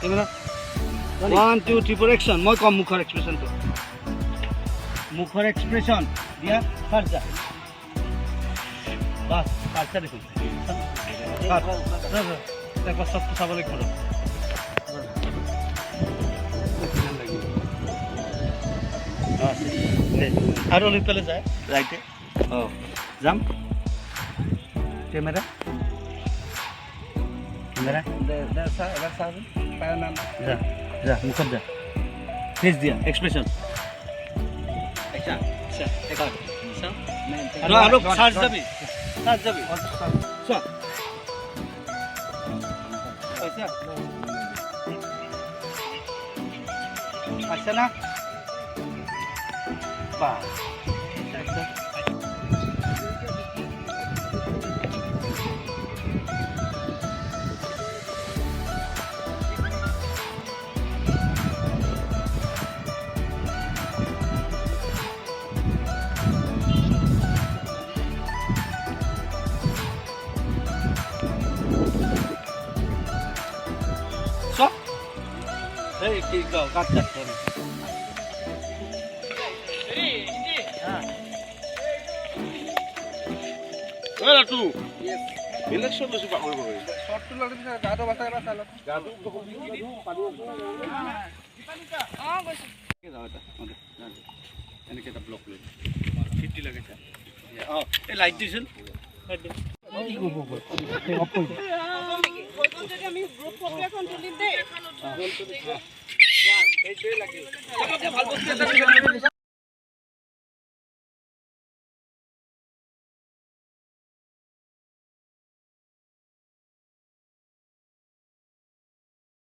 Camera. 1, 2, 3, 4 action. মই কম মুখৰ এক্সপ্ৰেছনটো মুখৰ এক্সপ্ৰেছন দিয়া ফাৰ্জা বাস ফাৰ্জা দেখুন একবাৰ সব চাবলৈ ঘৰ আৰু লৈ পেলাই যায় ৰাইটে যাম কেমেৰা Kamera? जा मुखत जा फेस दिया एक्सप्रेशन आरो सार्च जाबी अच्छा ना बा Hey, go, cut that one. Where are you? Yes. Election to super over. Short to learn the Gado Basara. Gado, and get a block plate. 50 luggage. Oh, a light diesel.